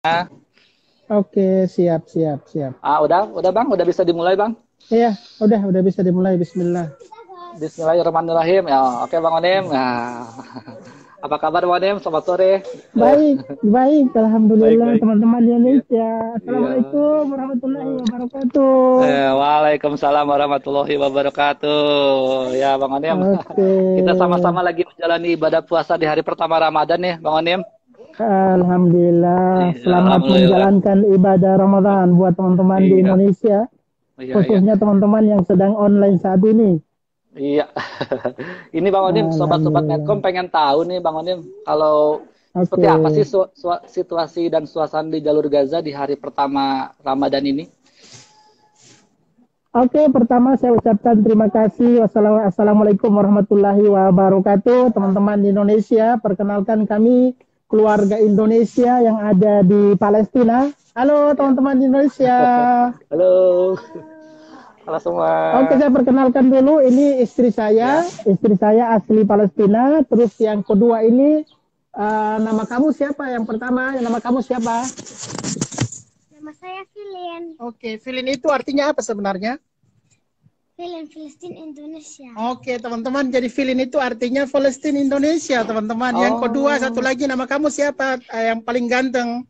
Ah, Oke, siap, siap, siap. udah Bang, udah bisa dimulai Bang. Iya, udah bisa dimulai. Bismillah. Bismillahirrahmanirrahim. Ya, oke Bang Onim. Nah, apa kabar Bang Onim? Selamat sore. Baik, baik. Baik Alhamdulillah, baik. teman-teman di Iya. Indonesia. Iya. Assalamualaikum warahmatullahi wabarakatuh. Waalaikumsalam warahmatullahi wabarakatuh. Ya Bang Onim, Oke, kita sama-sama lagi menjalani ibadah puasa di hari pertama Ramadan nih Bang Onim. Alhamdulillah. Iya, Selamat alhamdulillah. menjalankan ibadah Ramadan buat teman-teman di Iya, Indonesia, iya, iya. khususnya teman-teman yang sedang online saat ini. Iya. Ini Bang Onim, sobat-sobat Netcom Alhamdulillah. pengen tahu nih Bang Onim, kalau seperti Oke, apa sih situasi dan suasana di jalur Gaza di hari pertama Ramadan ini? Oke, pertama saya ucapkan terima kasih. Wassalamualaikum warahmatullahi wabarakatuh. Teman-teman di Indonesia, perkenalkan kami keluarga Indonesia yang ada di Palestina. Halo Ya. teman-teman di Indonesia. Halo, halo semua. Oke, saya perkenalkan dulu. Ini istri Ya. saya. Istri saya asli Palestina. Terus yang kedua ini, nama kamu siapa? Yang pertama, nama kamu siapa? Nama saya Filin. Oke, Filin itu artinya apa sebenarnya? Filin Filistin Indonesia. Oke, teman-teman. Jadi Filin itu artinya Palestina Indonesia, teman-teman. Yang kedua, satu Oh, lagi nama kamu siapa? Yang paling ganteng.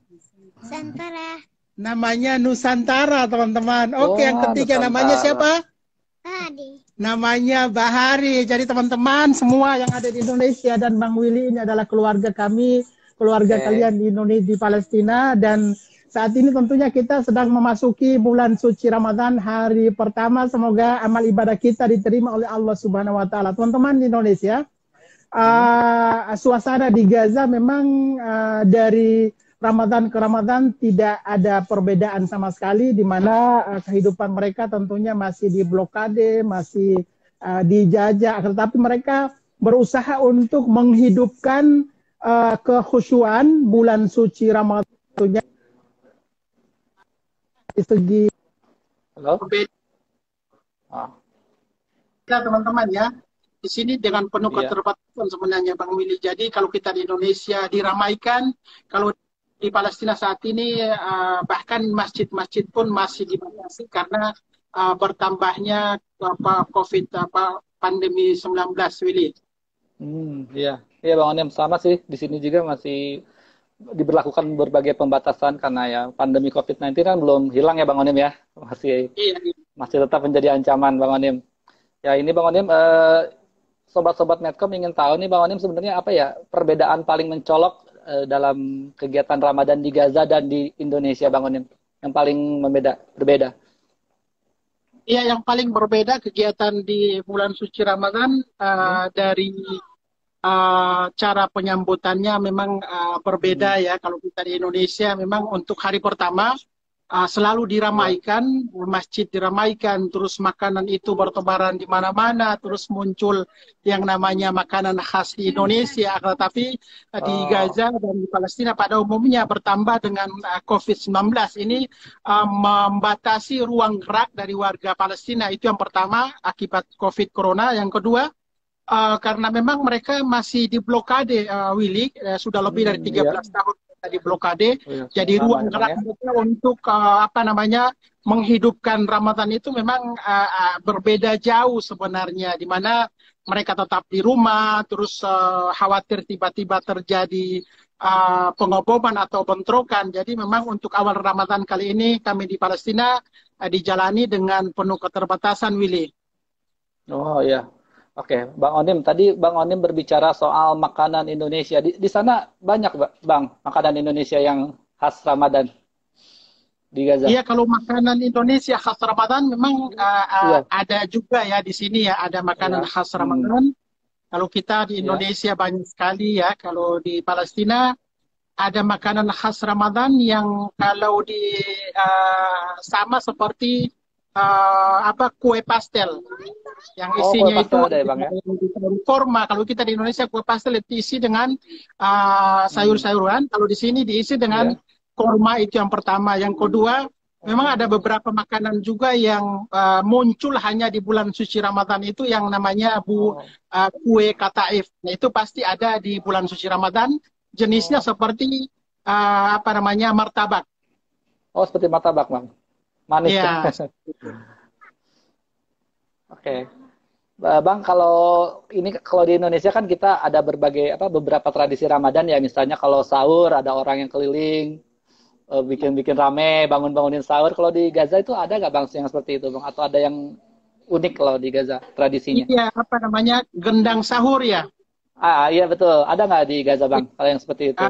Santara. Namanya Nusantara, teman-teman. Oke, yang wah, ketiga namanya Nusantara. siapa? Adi. Namanya Bahari. Jadi teman-teman semua yang ada di Indonesia dan Bang Willy ini adalah keluarga kami, keluarga Oke. kalian di Indonesia, di Palestina. Dan saat ini tentunya kita sedang memasuki bulan suci Ramadan hari pertama. Semoga amal ibadah kita diterima oleh Allah Subhanahu Wa Taala. Teman-teman di Indonesia, Hmm. suasana di Gaza memang dari Ramadan ke Ramadan tidak ada perbedaan sama sekali, di mana kehidupan mereka tentunya masih diblokade, masih dijajah, tetapi mereka berusaha untuk menghidupkan kekhusyuan bulan suci Ramadan di segi Halo. berbeda, Ah, teman-teman ya. Di sini dengan penuh iya. keterbatasan sebenarnya Bang Willy. Jadi kalau kita di Indonesia diramaikan, kalau di Palestina saat ini bahkan masjid-masjid pun masih dibatasi karena bertambahnya COVID pandemi 19, Willy. Iya. Iya Bang Onim, sama sih. Di sini juga masih diberlakukan berbagai pembatasan karena ya pandemi COVID-19 kan belum hilang ya Bang Onim ya. Masih Iya, iya. masih tetap menjadi ancaman Bang Onim. Ya ini Bang Onim, sobat-sobat Netcom ingin tahu nih Bang Onim sebenarnya apa ya perbedaan paling mencolok dalam kegiatan Ramadan di Gaza dan di Indonesia Bang Onim? Yang paling berbeda. Iya, yang paling berbeda kegiatan di bulan suci Ramadan Hmm. dari cara penyambutannya memang berbeda Hmm. ya. Kalau kita di Indonesia memang untuk hari pertama selalu Ya. diramaikan, masjid diramaikan, terus makanan itu bertebaran di mana-mana, terus muncul yang namanya makanan khas di Indonesia. Tetapi di Oh, Gaza dan di Palestina pada umumnya bertambah dengan COVID-19 ini membatasi ruang gerak dari warga Palestina. Itu yang pertama akibat COVID Corona. Yang kedua, karena memang mereka masih diblokade, Willy, sudah lebih dari iya. 13 tahun kita diblokade. Oh, iya. Jadi Sama ruang ya Bang gerak ya. mereka untuk apa namanya menghidupkan Ramadan itu memang berbeda jauh sebenarnya, di mana mereka tetap di rumah, terus khawatir tiba-tiba terjadi pengeboman atau bentrokan. Jadi memang untuk awal Ramadan kali ini kami di Palestina dijalani dengan penuh keterbatasan, Willy. Oh ya. Oke, Bang Onim, tadi Bang Onim berbicara soal makanan Indonesia. Di sana banyak, Bang, makanan Indonesia yang khas Ramadan di Gaza. Iya, kalau makanan Indonesia khas Ramadan memang Iya, ada juga ya di sini ya, ada makanan iya. khas Hmm, Ramadan. Kalau kita di iya. Indonesia banyak sekali ya, kalau di Palestina ada makanan khas Ramadan yang kalau di sama seperti apa kue pastel yang Oh, kue isinya itu pastel ada ya, ada Bang ya? yang ditaruh kurma. Kalau kita di Indonesia kue pastel itu diisi dengan Hmm, sayur-sayuran, kalau di sini diisi dengan iya. kurma. Itu yang pertama. Yang kedua, memang ada Oh, beberapa makanan juga yang muncul hanya di bulan suci Ramadan itu yang namanya oh, kue kataif. Nah, itu pasti ada di bulan suci Ramadan. Jenisnya oh. seperti apa namanya, martabak. Oh, seperti martabak, Bang. Manis. Ya, Oke. Bang, kalau di Indonesia kan kita ada beberapa tradisi Ramadan ya. Misalnya kalau sahur ada orang yang keliling bikin-bikin rame, bangun-bangunin sahur. Kalau di Gaza itu ada nggak Bang yang seperti itu, Bang? Atau ada yang unik kalau di Gaza tradisinya? iya, apa namanya, gendang sahur ya. Iya betul. Ada nggak di Gaza, Bang? Kalau yang seperti itu?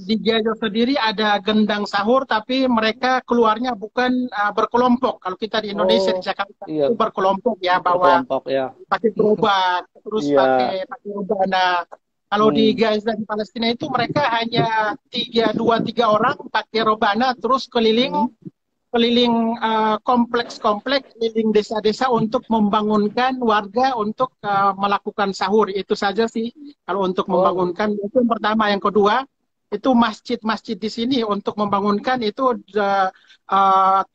Di Gaza sendiri ada gendang sahur, tapi mereka keluarnya bukan berkelompok. Kalau kita di Indonesia, Oh, di Jakarta iya, itu berkelompok ya, bawa berkelompok ya. pakai gerobak, terus Iya. pakai rebana. Kalau di Hmm. Gaza di Palestina itu mereka hanya dua tiga orang pakai rebana, terus keliling Hmm. keliling kompleks-kompleks, keliling desa-desa untuk membangunkan warga untuk melakukan sahur. Itu saja sih kalau untuk Oh, membangunkan. Itu yang pertama. Yang kedua, itu masjid-masjid di sini untuk membangunkan itu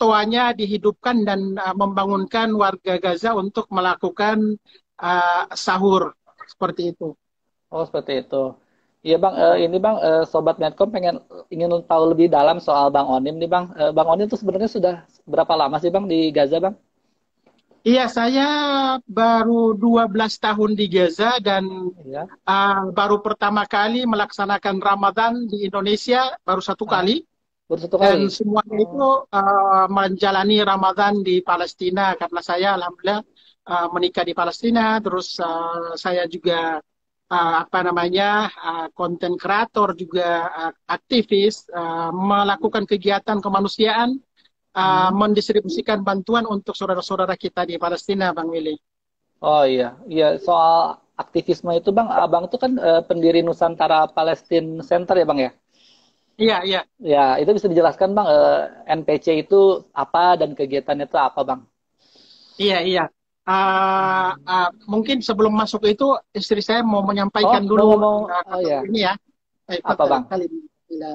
toanya dihidupkan dan membangunkan warga Gaza untuk melakukan sahur seperti itu. oh seperti itu. Iya Bang, ini Bang, Sobat Medcom ingin tahu lebih dalam soal Bang Onim nih Bang. Bang Onim tuh sebenarnya sudah berapa lama sih Bang di Gaza Bang? Iya, saya baru 12 tahun di Gaza dan Iya. baru pertama kali melaksanakan Ramadan di Indonesia, baru satu Ah, kali. baru satu Dan kali. semuanya itu Oh, menjalani Ramadan di Palestina karena saya alhamdulillah menikah di Palestina. Terus saya juga apa namanya, konten kreator, juga aktivis, melakukan kegiatan kemanusiaan, hmm. mendistribusikan bantuan untuk saudara-saudara kita di Palestina, Bang Willy. Oh iya, iya soal aktivisme itu Bang, Abang tuh kan pendiri Nusantara Palestine Center ya Bang ya? Iya, iya. Ya, itu bisa dijelaskan Bang, NPC itu apa dan kegiatannya itu apa Bang? Iya, iya. Mungkin sebelum masuk itu, istri saya mau Oh, menyampaikan mau dulu ngomong, oh kata ya, ini ya. apa اتفضل Bang? الكلمة إلى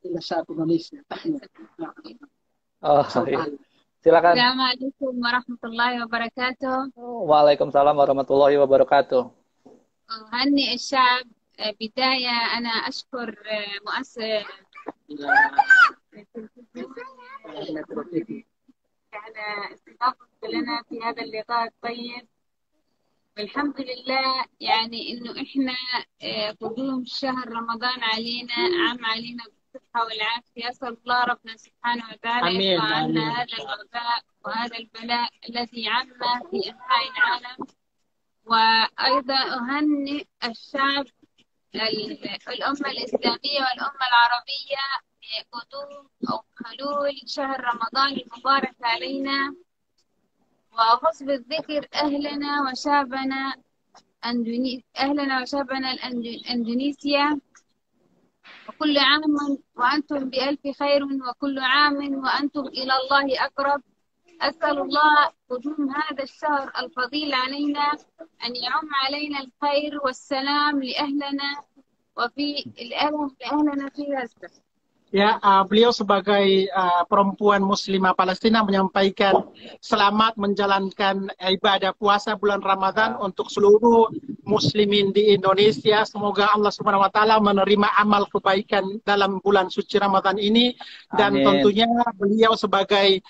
إلى الشعب الإندونيسي. تحية. Oh صوت iya, عالي. silakan. السلام عليكم ورحمة الله وبركاته. Waalaikumsalam warahmatullahi wabarakatuh. أهنئ الشعب. بداية أنا أشكر مؤسسة على استضافته لنا في هذا اللقاء الطيب. والحمد لله يعني إنه إحنا قدوم شهر رمضان علينا عام علينا بالصحة والعافية. أسأل الله ربنا سبحانه وتعالى آمين، يرفع عنا آمين. هذا الوباء وهذا البلاء الذي عم في أنحاء العالم. وأيضا أهنئ الشعب الأمة الإسلامية والأمة العربية بقدوم أو حلول شهر رمضان المبارك علينا. وأخص بالذكر أهلنا وشعبنا الأندونيسيا. وكل عام وأنتم بألف خير، وكل عام وأنتم إلى الله أقرب. أسأل الله قدوم هذا الشهر الفضيل علينا أن يعم علينا الخير والسلام لأهلنا لأهلنا في غزة. Ya, beliau sebagai perempuan muslimah Palestina menyampaikan selamat menjalankan ibadah puasa bulan Ramadan untuk seluruh muslimin di Indonesia. Semoga Allah Subhanahu wa taala menerima amal kebaikan dalam bulan suci Ramadan ini, dan Amin. tentunya beliau sebagai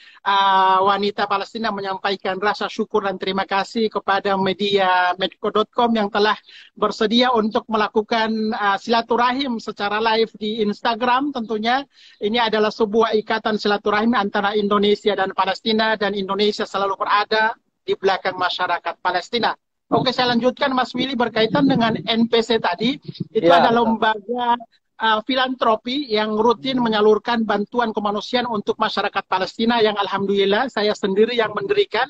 wanita Palestina menyampaikan rasa syukur dan terima kasih kepada media Medco.com yang telah bersedia untuk melakukan silaturahim secara live di Instagram. Tentunya ini adalah sebuah ikatan silaturahim antara Indonesia dan Palestina, dan Indonesia selalu berada di belakang masyarakat Palestina. Oke, saya lanjutkan Mas Willy berkaitan dengan NPC tadi. Itu Ya, adalah betul. lembaga filantropi yang rutin menyalurkan bantuan kemanusiaan untuk masyarakat Palestina, yang alhamdulillah saya sendiri yang mendirikan.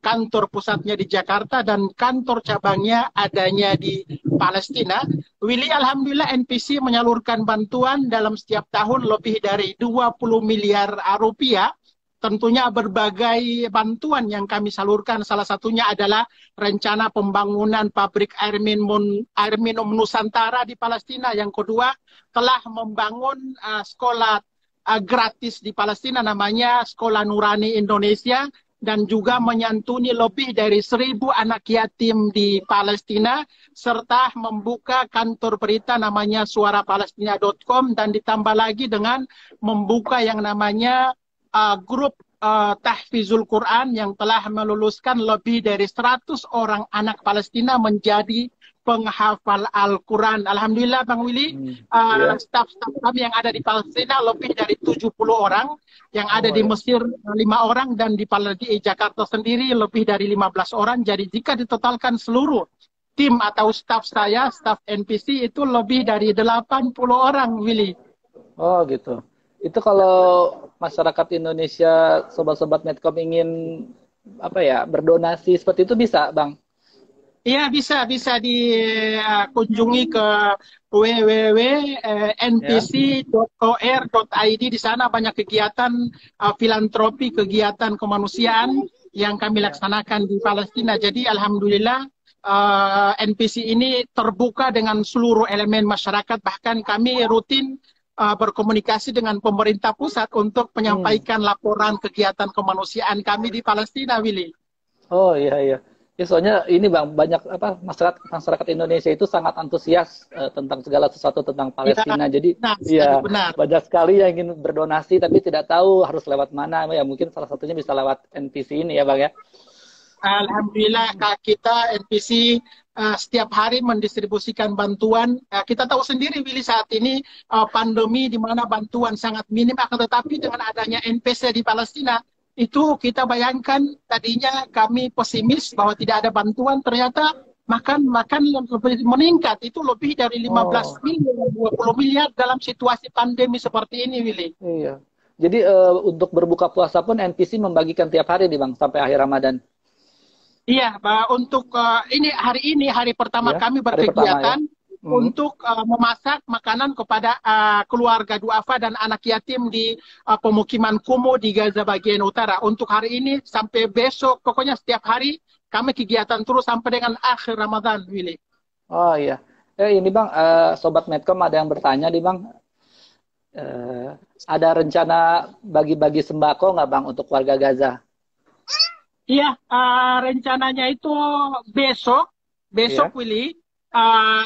Kantor pusatnya di Jakarta dan kantor cabangnya adanya di Palestina. Willy, alhamdulillah NPC menyalurkan bantuan dalam setiap tahun lebih dari 20 miliar rupiah. Tentunya berbagai bantuan yang kami salurkan, salah satunya adalah rencana pembangunan pabrik air minum Nusantara di Palestina. Yang kedua, telah membangun sekolah gratis di Palestina, namanya Sekolah Nurani Indonesia. dan juga menyantuni lebih dari 1.000 anak yatim di Palestina, serta membuka kantor berita namanya suarapalestina.com, dan ditambah lagi dengan membuka yang namanya grup tahfizul Quran yang telah meluluskan lebih dari 100 orang anak Palestina menjadi penghafal Al-Quran. Alhamdulillah Bang Willy, staf-staf kami yang ada di Palestina lebih dari 70 orang, yang ada di Mesir 5 orang, dan di Jakarta sendiri lebih dari 15 orang. Jadi jika ditotalkan seluruh tim atau staf saya, staf NPC itu lebih dari 80 orang, Willy. Oh gitu. Itu kalau masyarakat Indonesia, sobat-sobat Medcom ingin berdonasi seperti itu bisa, Bang? Iya, bisa dikunjungi ke www.npc.or.id. Di sana banyak kegiatan filantropi, kegiatan kemanusiaan yang kami laksanakan di Palestina. Jadi alhamdulillah NPC ini terbuka dengan seluruh elemen masyarakat. Bahkan kami rutin berkomunikasi dengan pemerintah pusat untuk menyampaikan laporan kegiatan kemanusiaan kami di Palestina, Willy. Oh iya. Ya, soalnya ini Bang, banyak masyarakat Indonesia itu sangat antusias tentang segala sesuatu tentang Palestina. Jadi benar. Banyak sekali yang ingin berdonasi tapi tidak tahu harus lewat mana. Ya mungkin salah satunya bisa lewat NPC ini ya Bang ya. Alhamdulillah kita NPC setiap hari mendistribusikan bantuan. Kita tahu sendiri Willy saat ini pandemi di mana bantuan sangat minim, akan tetapi dengan adanya NPC di Palestina itu kita bayangkan tadinya kami pesimis bahwa tidak ada bantuan, ternyata makan meningkat, itu lebih dari 15 miliar, 20 miliar dalam situasi pandemi seperti ini, Willy. Iya. Jadi untuk berbuka puasa pun NPC membagikan tiap hari nih Bang sampai akhir Ramadan. Iya, untuk hari pertama kami berkegiatan untuk memasak makanan kepada keluarga duafa dan anak yatim di pemukiman Kumuh di Gaza bagian utara. Untuk hari ini sampai besok, pokoknya setiap hari kami kegiatan terus sampai dengan akhir Ramadan, Willy. Oh iya. Ini Bang, Sobat Medcom ada yang bertanya nih Bang. Ada rencana bagi-bagi sembako nggak Bang untuk warga Gaza? Iya, rencananya itu besok Willy.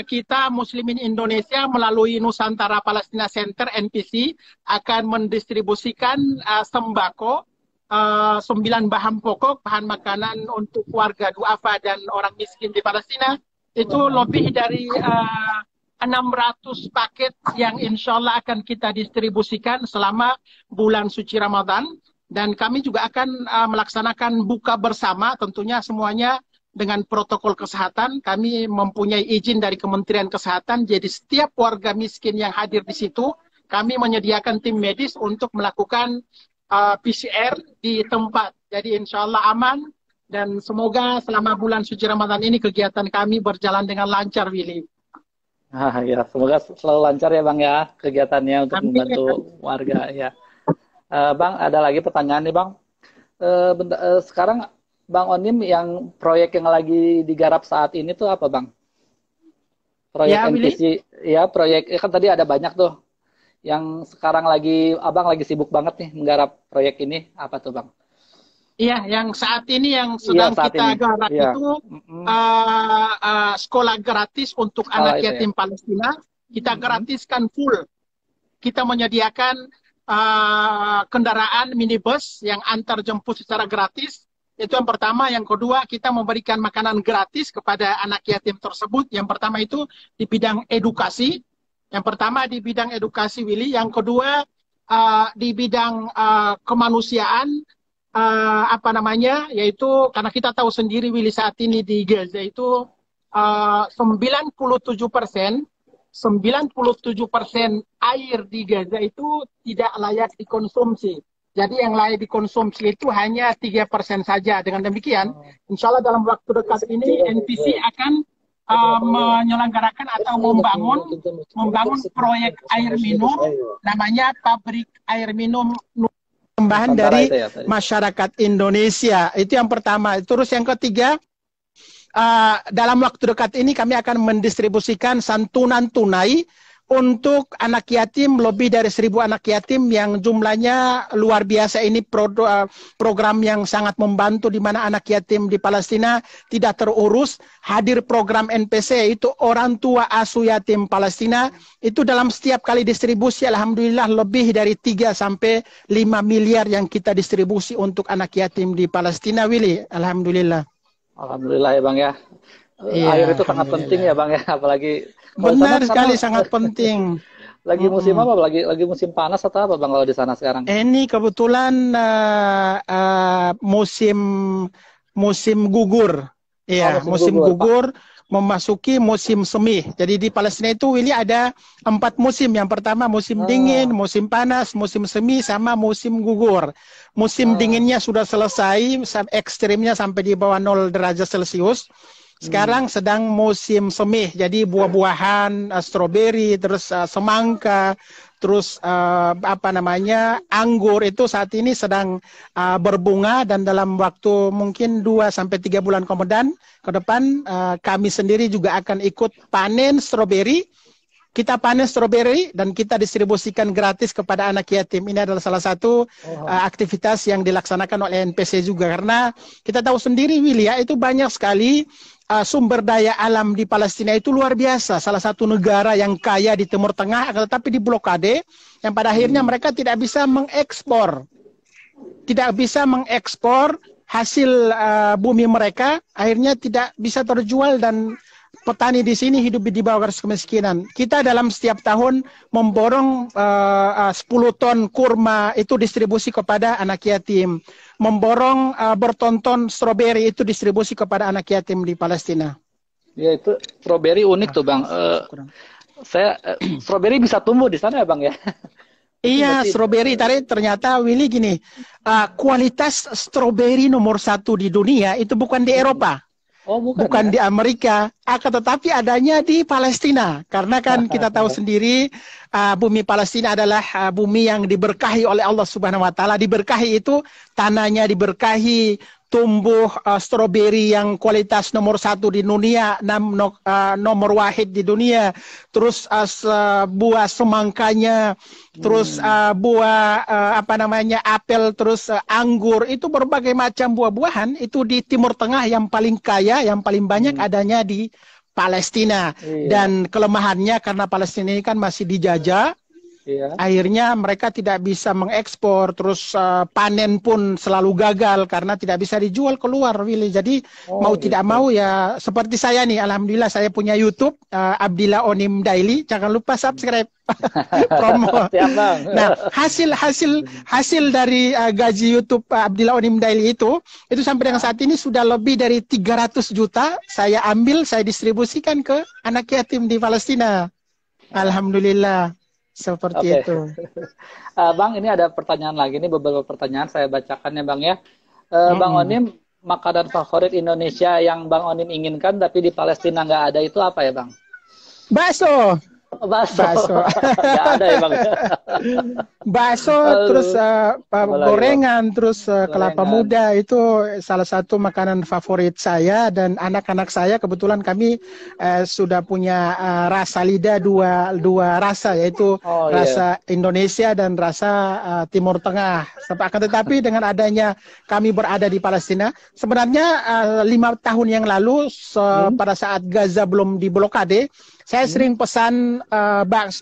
Kita Muslimin Indonesia melalui Nusantara Palestina Center NPC akan mendistribusikan sembako 9 bahan pokok, bahan makanan untuk warga duafa dan orang miskin di Palestina. Itu lebih dari 600 paket yang insya Allah akan kita distribusikan selama bulan suci Ramadan. Dan kami juga akan melaksanakan buka bersama, tentunya semuanya dengan protokol kesehatan. Kami mempunyai izin dari Kementerian Kesehatan, jadi setiap warga miskin yang hadir di situ, kami menyediakan tim medis untuk melakukan PCR di tempat. Jadi insya Allah aman, dan semoga selama bulan suci Ramadan ini kegiatan kami berjalan dengan lancar, Willy. Ya, semoga selalu lancar ya Bang ya kegiatannya untuk membantu warga ya. Bang, ada lagi pertanyaan nih Bang. Sekarang Bang Onim yang proyek yang lagi digarap saat ini tuh apa Bang? Proyek NPC, ya proyek kan tadi ada banyak tuh. Yang sekarang Abang lagi sibuk banget nih menggarap proyek ini, apa tuh Bang? Iya, yang saat ini yang sedang kita garap itu sekolah gratis untuk anak yatim Palestina. Kita gratiskan full. Kita menyediakan kendaraan minibus yang antar jemput secara gratis. Itu yang pertama. Yang kedua, kita memberikan makanan gratis kepada anak yatim tersebut. Yang pertama itu di bidang edukasi. Yang pertama di bidang edukasi, Willy. Yang kedua di bidang kemanusiaan, yaitu karena kita tahu sendiri, Willy, saat ini di Gaza itu 97% air di Gaza itu tidak layak dikonsumsi. Jadi yang layak dikonsumsi itu hanya 3% saja. Dengan demikian, insya Allah dalam waktu dekat ini NPC akan menyelenggarakan atau membangun proyek air minum, namanya pabrik air minum tambahan dari masyarakat Indonesia. Itu yang pertama. Terus yang ketiga, dalam waktu dekat ini kami akan mendistribusikan santunan tunai untuk anak yatim, lebih dari 1.000 anak yatim yang jumlahnya luar biasa. Ini program yang sangat membantu, di mana anak yatim di Palestina tidak terurus. Hadir program NPC, itu orang tua asuh yatim Palestina, itu dalam setiap kali distribusi alhamdulillah lebih dari 3 sampai 5 miliar yang kita distribusi untuk anak yatim di Palestina, Willy. Alhamdulillah. Alhamdulillah ya Bang ya. Iya, Air itu sangat penting ya Bang ya, apalagi kalau di benar sana sekali, sekarang sangat penting. lagi musim apa? Lagi musim panas atau apa Bang kalau di sana sekarang? Ini kebetulan musim gugur. Iya, musim musim gugur, gugur memasuki musim semi. Jadi di Palestina itu, Willy, ada 4 musim. Yang pertama musim dingin, musim panas, musim semi, sama musim gugur. Musim dinginnya sudah selesai, ekstrimnya sampai di bawah 0 derajat Celcius. Sekarang sedang musim semi, jadi buah-buahan, stroberi, terus semangka, terus anggur itu saat ini sedang berbunga, dan dalam waktu mungkin 2 sampai 3 bulan kemudian ke depan kami sendiri juga akan ikut panen stroberi. Kita panen stroberi dan kita distribusikan gratis kepada anak yatim. Ini adalah salah satu aktivitas yang dilaksanakan oleh NPC juga, karena kita tahu sendiri, Willy, ya, itu banyak sekali sumber daya alam di Palestina itu luar biasa. Salah satu negara yang kaya di Timur Tengah, tetapi diblokade, yang pada akhirnya mereka tidak bisa mengekspor. Tidak bisa mengekspor hasil bumi mereka, akhirnya tidak bisa terjual, dan petani di sini hidup di bawah garis kemiskinan. Kita dalam setiap tahun memborong 10 ton kurma itu distribusi kepada anak yatim. Memborong bertonton stroberi itu distribusi kepada anak yatim di Palestina. Ya, itu stroberi unik tuh Bang. Stroberi bisa tumbuh di sana ya Bang ya? Iya, stroberi tadi ternyata, Willy, gini, kualitas stroberi nomor 1 di dunia itu bukan di Eropa. Oh, bukan ya? Di Amerika, tetapi adanya di Palestina. Karena kan kita tahu sendiri, bumi Palestina adalah bumi yang diberkahi oleh Allah Subhanahu Wa Taala. Diberkahi itu tanahnya diberkahi, tumbuh stroberi yang kualitas nomor 1 di dunia, nomor wahid di dunia. Terus buah semangkanya, terus buah apel, terus anggur, itu berbagai macam buah-buahan itu di Timur Tengah yang paling kaya, yang paling banyak adanya di Palestina. Dan kelemahannya karena Palestina ini kan masih dijajah. Akhirnya mereka tidak bisa mengekspor, terus panen pun selalu gagal karena tidak bisa dijual keluar, Willy. Jadi mau tidak mau ya, seperti saya nih, alhamdulillah saya punya YouTube, Abdillah Onim Daily, jangan lupa subscribe. Promo. Nah, hasil dari gaji YouTube Abdillah Onim Daily itu sampai dengan saat ini sudah lebih dari 300 juta saya ambil, saya distribusikan ke anak yatim di Palestina. Alhamdulillah. Seperti itu. Bang, ini ada pertanyaan lagi. Ini beberapa pertanyaan saya bacakan ya Bang ya. Bang Onim, makanan favorit Indonesia yang Bang Onim inginkan tapi di Palestina nggak ada itu apa ya Bang? Bakso. Bakso. Nggak ada ya Bang? Bakso, terus gorengan, terus kelapa muda, itu salah satu makanan favorit saya dan anak-anak saya. Kebetulan kami sudah punya rasa lidah dua rasa, yaitu rasa Indonesia dan rasa Timur Tengah. Akan tetapi dengan adanya kami berada di Palestina, sebenarnya 5 tahun yang lalu pada saat Gaza belum diblokade, saya sering pesan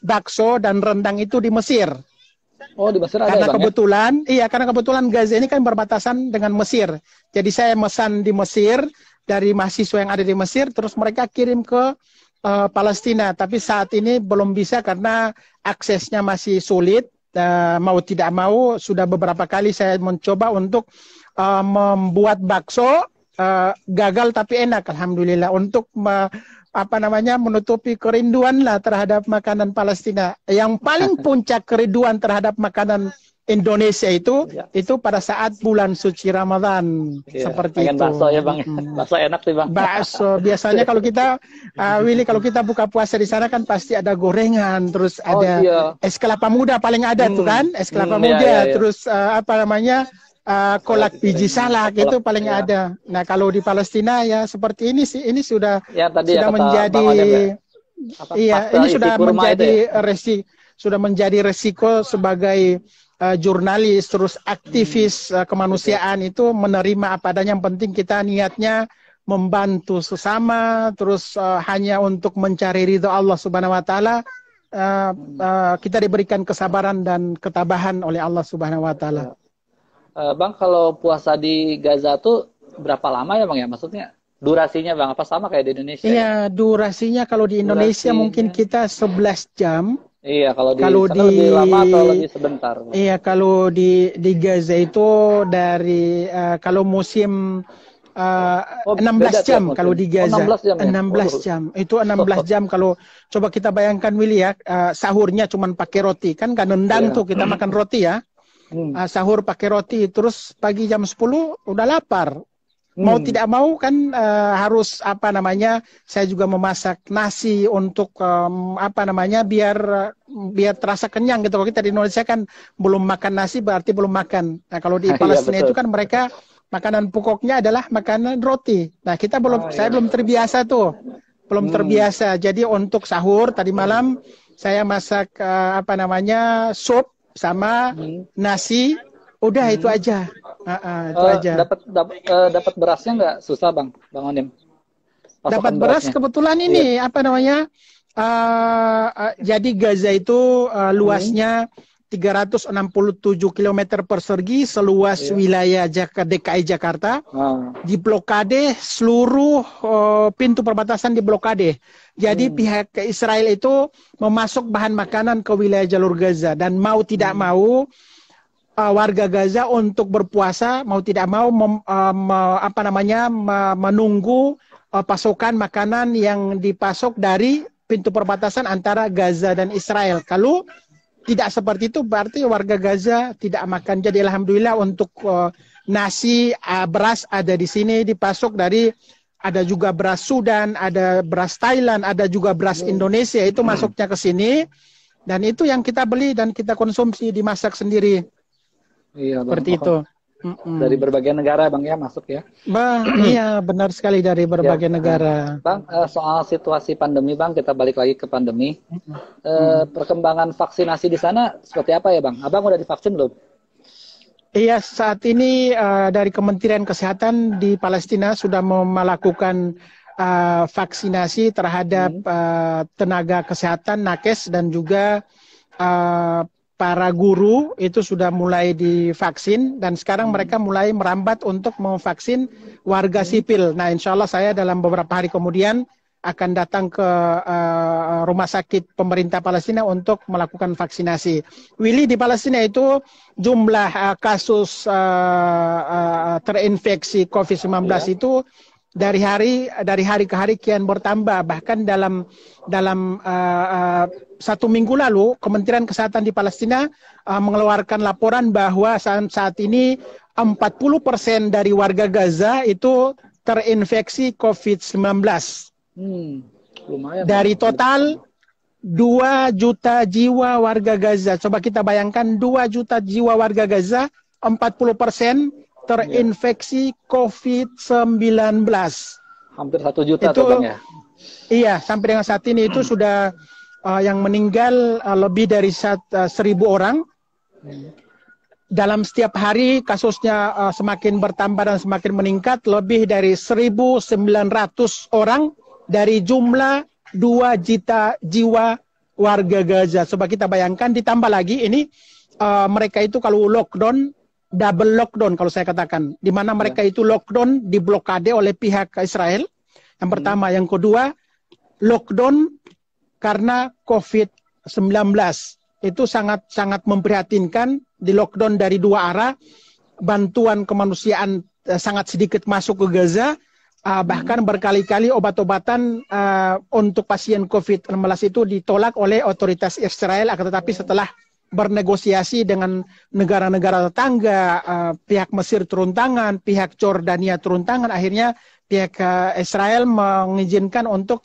bakso dan rendang itu di Mesir. Oh, di Mesir ada karena ya, Bang, kebetulan, karena kebetulan Gaza ini kan berbatasan dengan Mesir. Jadi saya pesan di Mesir dari mahasiswa yang ada di Mesir, terus mereka kirim ke Palestina. Tapi saat ini belum bisa karena aksesnya masih sulit. Mau tidak mau, sudah beberapa kali saya mencoba untuk membuat bakso, gagal tapi enak, alhamdulillah, untuk menutupi kerinduan lah terhadap makanan Palestina. Yang paling puncak kerinduan terhadap makanan Indonesia itu pada saat bulan suci Ramadan. Seperti itu. Bakso ya Bang. Bakso enak sih Bang. Bakso biasanya kalau kita Willy, kalau kita buka puasa di sana kan pasti ada gorengan, terus ada es kelapa muda paling ada tuh kan, es kelapa muda, terus kolak biji salak itu paling ada. Nah, kalau di Palestina ya seperti ini sih, ini sudah menjadi Iya, pastel ini isi kurma itu ya? sudah menjadi resiko sebagai jurnalis, terus Hmm, aktivis betul. kemanusiaan itu menerima apa adanya. Yang penting kita niatnya membantu sesama, terus hanya untuk mencari ridho Allah Subhanahu Wa Taala. Hmm, Kita diberikan kesabaran dan ketabahan oleh Allah Subhanahu Wa Taala. ya. Bang, kalau puasa di Gaza tuh berapa lama ya Bang ya? Maksudnya durasinya Bang, apa sama kayak di Indonesia Iya, ya? durasinya kalau di Indonesia mungkin Durasinya, kita 11 jam. iya kalau di Kalau sana di lebih lama atau lebih sebentar Bang? Iya, kalau di Gaza itu dari kalau musim uh, Oh 16 beda tiap jam kalau musim. di Oh Gaza. 16 jam ya? 16 Waduh. jam. Itu 16 jam kalau coba kita bayangkan Willy ya, sahurnya cuma pakai roti. Kan gak nendang Iya. tuh kita makan roti ya. Hmm. Sahur pakai roti terus pagi jam 10 udah lapar. Mau Hmm. tidak mau kan harus apa namanya, saya juga memasak nasi untuk apa namanya, biar terasa kenyang gitu. Kalau kita di Indonesia kan belum makan nasi berarti belum makan. Nah kalau di Iya Palestina itu betul. kan mereka makanan pokoknya adalah makanan roti. Nah kita Oh saya iya. belum terbiasa tuh, belum Hmm. terbiasa. Jadi untuk sahur tadi malam saya masak apa namanya, sup sama Hmm. nasi. Udah itu Hmm. aja. Itu aja. Dapat berasnya nggak susah Bang, Bang Onim? Dapat Pasokan beras berasnya. kebetulan Iya. ini apa namanya, jadi Gaza itu Hmm. luasnya 367 kilometer persegi, seluas Iya. wilayah DKI Jakarta. Ah. Di blokade seluruh pintu perbatasan di blokade. Jadi Hmm. pihak Israel itu memasuk bahan makanan ke wilayah jalur Gaza, dan mau tidak Hmm. mau warga Gaza untuk berpuasa mau tidak mau apa namanya, menunggu pasokan makanan yang dipasok dari pintu perbatasan antara Gaza dan Israel. Kalau tidak seperti itu berarti warga Gaza tidak makan. Jadi alhamdulillah untuk nasi, beras ada di sini dipasok dari, ada juga beras Sudan, ada beras Thailand, ada juga beras Indonesia itu masuknya ke sini, dan itu yang kita beli dan kita konsumsi, dimasak sendiri. Iya Bang. Seperti Oh, itu. dari berbagai negara Bang ya masuk ya. Iya, benar sekali dari Ya, berbagai negara. Bang, soal situasi pandemi Bang, kita balik lagi ke pandemi. Perkembangan vaksinasi di sana seperti apa ya Bang? Abang udah divaksin belum? Iya, saat ini dari Kementerian Kesehatan di Palestina sudah melakukan vaksinasi terhadap Hmm. tenaga kesehatan, nakes, dan juga uh, para guru itu sudah mulai divaksin, dan sekarang Hmm. mereka mulai merambat untuk memvaksin warga sipil. Nah, insya Allah saya dalam beberapa hari kemudian akan datang ke rumah sakit pemerintah Palestina untuk melakukan vaksinasi. Willy, di Palestina itu jumlah kasus terinfeksi COVID-19 Ya. itu dari hari ke hari kian bertambah. Bahkan dalam satu minggu lalu Kementerian Kesehatan di Palestina mengeluarkan laporan bahwa saat ini 40% dari warga Gaza itu terinfeksi COVID-19. Lumayan. Dari total 2 juta jiwa warga Gaza. Coba kita bayangkan 2 juta jiwa warga Gaza, 40% terinfeksi COVID-19. Hampir 1 juta Itu tuh Bang ya. iya, sampai dengan saat ini itu sudah yang meninggal lebih dari 1.000 orang. Dalam setiap hari kasusnya semakin bertambah dan semakin meningkat, lebih dari 1.900 orang dari jumlah 2 juta jiwa warga Gaza. Coba kita bayangkan, ditambah lagi ini mereka itu kalau lockdown, double lockdown kalau saya katakan, di mana mereka itu lockdown, diblokade oleh pihak Israel. Yang pertama, yang kedua lockdown karena COVID-19. Itu sangat memprihatinkan, di lockdown dari dua arah, bantuan kemanusiaan sangat sedikit masuk ke Gaza, bahkan berkali-kali obat-obatan untuk pasien COVID-19 itu ditolak oleh otoritas Israel, akan tetapi setelah bernegosiasi dengan negara-negara tetangga, pihak Mesir turun tangan, pihak Jordania turun tangan, akhirnya pihak Israel mengizinkan untuk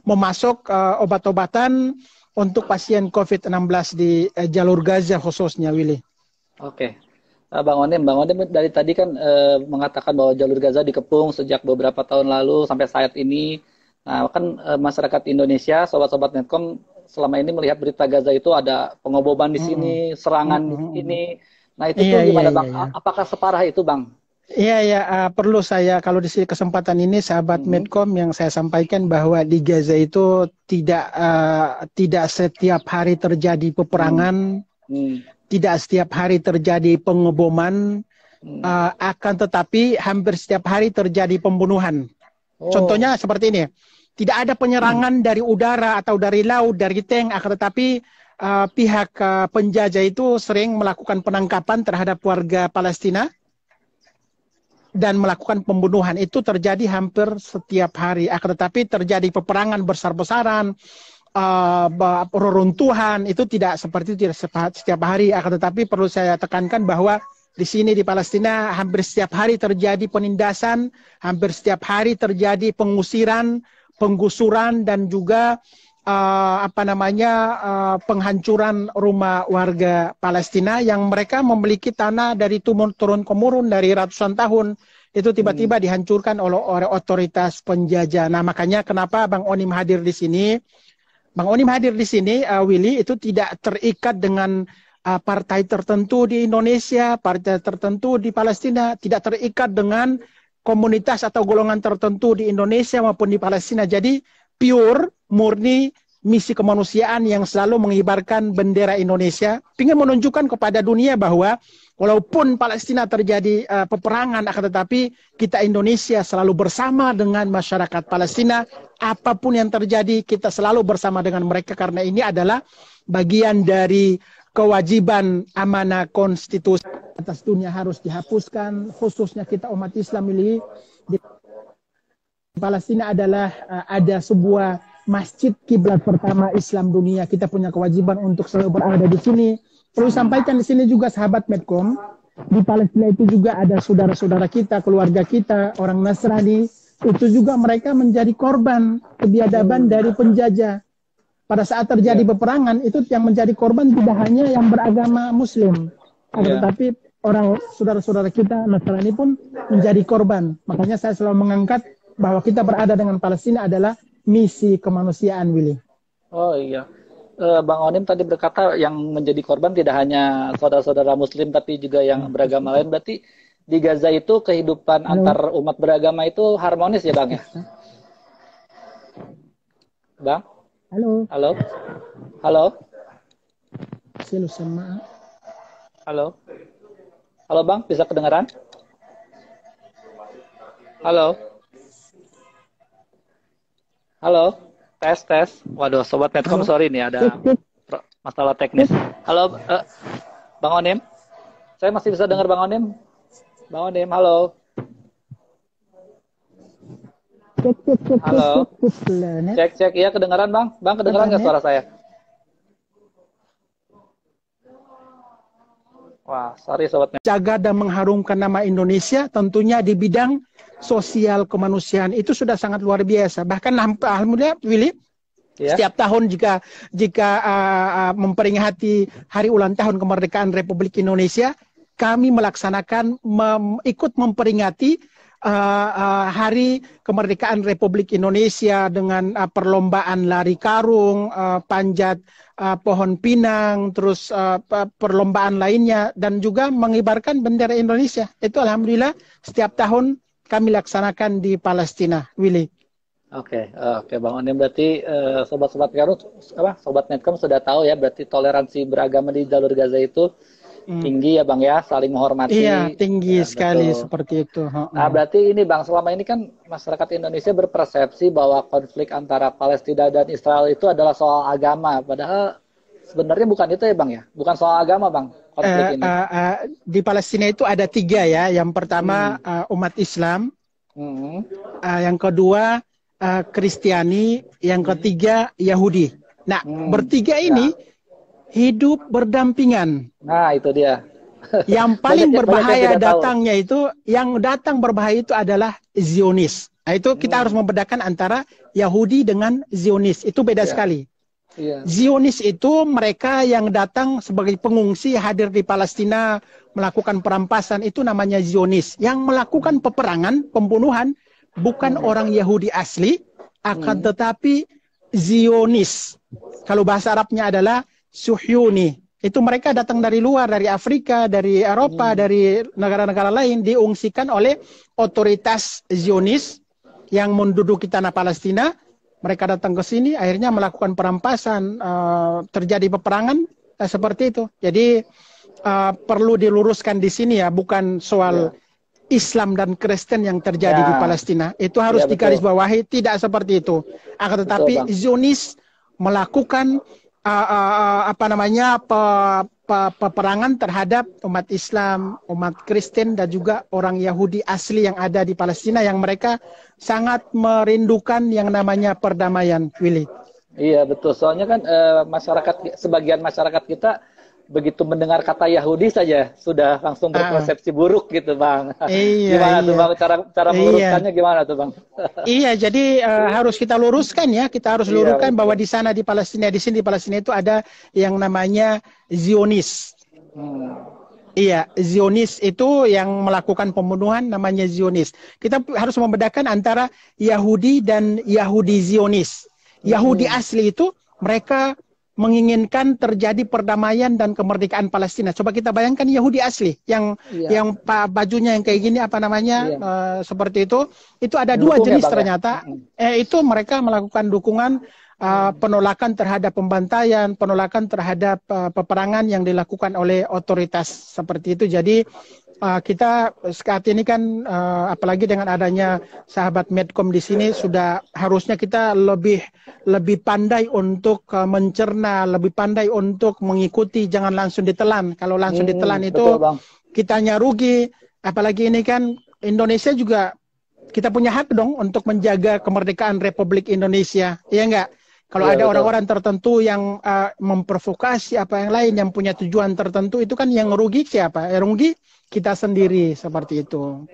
memasok obat-obatan untuk pasien COVID-19 di jalur Gaza khususnya, Willy. Oke. Bang Onim dari tadi kan mengatakan bahwa jalur Gaza dikepung sejak beberapa tahun lalu sampai saat ini. Nah, kan masyarakat Indonesia, sobat-sobat Netcom selama ini melihat berita Gaza itu ada pengoboman di sini, serangan di sini. Nah, itu tuh Iya, iya, gimana iya, Bang? iya. Apakah separah itu Bang? Iya, ya, perlu saya kalau di kesempatan ini sahabat Medcom yang saya sampaikan bahwa di Gaza itu tidak setiap hari terjadi peperangan, tidak setiap hari terjadi pengeboman, akan tetapi hampir setiap hari terjadi pembunuhan. Contohnya seperti ini, tidak ada penyerangan dari udara atau dari laut, dari tank, akan tetapi pihak penjajah itu sering melakukan penangkapan terhadap warga Palestina dan melakukan pembunuhan. Itu terjadi hampir setiap hari. Akan tetapi terjadi peperangan besar-besaran, reruntuhan, itu tidak seperti itu setiap hari. Akan tetapi perlu saya tekankan bahwa di sini di Palestina hampir setiap hari terjadi penindasan, hampir setiap hari terjadi pengusiran, penggusuran, dan juga penghancuran rumah warga Palestina yang mereka memiliki tanah dari turun-temurun dari ratusan tahun, itu tiba-tiba dihancurkan oleh otoritas penjajah. Nah, makanya kenapa Bang Onim hadir di sini? Bang Onim hadir di sini, Willy, itu tidak terikat dengan partai tertentu di Indonesia, partai tertentu di Palestina, tidak terikat dengan komunitas atau golongan tertentu di Indonesia maupun di Palestina. Jadi pure, murni, misi kemanusiaan yang selalu mengibarkan bendera Indonesia, ingin menunjukkan kepada dunia bahwa walaupun Palestina terjadi peperangan, akan tetapi kita Indonesia selalu bersama dengan masyarakat Palestina. Apapun yang terjadi, kita selalu bersama dengan mereka, karena ini adalah bagian dari kewajiban amanah konstitusi atas dunia harus dihapuskan, khususnya kita umat Islam ini. Di Palestina adalah ada sebuah masjid kiblat pertama Islam dunia. Kita punya kewajiban untuk selalu berada di sini. Perlu sampaikan di sini juga sahabat Medcom, di Palestina itu juga ada saudara-saudara kita, keluarga kita, orang Nasrani, itu juga mereka menjadi korban kebiadaban dari penjajah. Pada saat terjadi peperangan, itu yang menjadi korban tidak hanya yang beragama Muslim, tetapi orang saudara-saudara kita Nasrani pun menjadi korban. Makanya saya selalu mengangkat bahwa kita berada dengan Palestina adalah misi kemanusiaan, Willy. Oh iya, Bang Onim tadi berkata yang menjadi korban tidak hanya saudara-saudara Muslim, tapi juga yang beragama lain. Berarti di Gaza itu kehidupan antar umat beragama itu harmonis ya Bang ya? Bang? Halo. Halo? Halo? Halo? Halo Bang, bisa kedengaran? Halo? Halo? Tes. Waduh, Sobat Medcom, sorry nih ada masalah teknis. Halo, Bang Onim? Saya masih bisa dengar Bang Onim? Bang Onim, halo? Halo? Cek. Iya, kedengaran Bang? Bang, kedengaran nggak suara saya? Wah, sorry Sobat Medcom. Jaga dan mengharumkan nama Indonesia tentunya di bidang sosial kemanusiaan itu sudah sangat luar biasa. Bahkan alhamdulillah, Willy, setiap tahun jika memperingati hari ulang tahun kemerdekaan Republik Indonesia, kami melaksanakan ikut memperingati hari kemerdekaan Republik Indonesia dengan perlombaan lari karung, panjat pohon pinang, terus perlombaan lainnya, dan juga mengibarkan bendera Indonesia. Itu alhamdulillah setiap tahun kami laksanakan di Palestina, Willy. Oke, Bang Onim, berarti sobat-sobat Garut, Sobat Netcom sudah tahu ya, berarti toleransi beragama di jalur Gaza itu tinggi ya Bang ya, saling menghormati. Iya, tinggi sekali betul. Seperti itu. Nah, berarti ini Bang, selama ini kan masyarakat Indonesia berpersepsi bahwa konflik antara Palestina dan Israel itu adalah soal agama, padahal sebenarnya bukan itu ya Bang ya, bukan soal agama Bang, konflik ini. Di Palestina itu ada 3 ya, yang pertama umat Islam, yang kedua Kristiani, yang ketiga Yahudi. Nah, bertiga ini hidup berdampingan. Nah, itu dia. Yang paling berbahaya datangnya itu, yang datang berbahaya itu adalah Zionis. Nah, itu kita harus membedakan antara Yahudi dengan Zionis. Itu beda sekali. Zionis itu mereka yang datang sebagai pengungsi, hadir di Palestina, melakukan perampasan, itu namanya Zionis. Yang melakukan peperangan, pembunuhan, bukan orang Yahudi asli, akan tetapi Zionis. Kalau bahasa Arabnya adalah Suhyuni. Itu mereka datang dari luar, dari Afrika, dari Eropa, dari negara-negara lain, diungsikan oleh otoritas Zionis yang menduduki tanah Palestina. Mereka datang ke sini, akhirnya melakukan perampasan, terjadi peperangan, seperti itu. Jadi perlu diluruskan di sini ya, bukan soal Islam dan Kristen yang terjadi di Palestina. Itu harus digarisbawahi, tidak seperti itu. Akan tetapi Zionis melakukan peperangan terhadap umat Islam, umat Kristen, dan juga orang Yahudi asli yang ada di Palestina yang mereka sangat merindukan yang namanya perdamaian, Willy. Iya betul, soalnya kan sebagian masyarakat kita begitu mendengar kata Yahudi saja sudah langsung berpersepsi buruk gitu, Bang. Gimana tuh, Bang, cara meluruskannya gimana tuh, Bang? Iya, jadi harus kita luruskan ya, kita harus luruskan bahwa di sana di Palestina, di sini di Palestina itu ada yang namanya Zionis. Iya, Zionis itu yang melakukan pembunuhan namanya Zionis. Kita harus membedakan antara Yahudi dan Yahudi Zionis. Yahudi asli itu mereka menginginkan terjadi perdamaian dan kemerdekaan Palestina. Coba kita bayangkan Yahudi asli yang bajunya yang kayak gini seperti itu ada dua jenis ternyata. Itu mereka melakukan dukungan penolakan terhadap pembantaian, penolakan terhadap peperangan yang dilakukan oleh otoritas seperti itu. Jadi kita saat ini kan apalagi dengan adanya sahabat Medcom di sini sudah harusnya kita lebih pandai untuk mencerna, lebih pandai untuk mengikuti, jangan langsung ditelan. Kalau langsung ditelan itu kitanya rugi. Apalagi ini kan Indonesia juga kita punya hak dong untuk menjaga kemerdekaan Republik Indonesia, ya enggak? Kalau ada orang-orang tertentu yang memprovokasi apa yang lain, yang punya tujuan tertentu, itu kan yang rugi siapa? Yang rugi kita sendiri, seperti itu.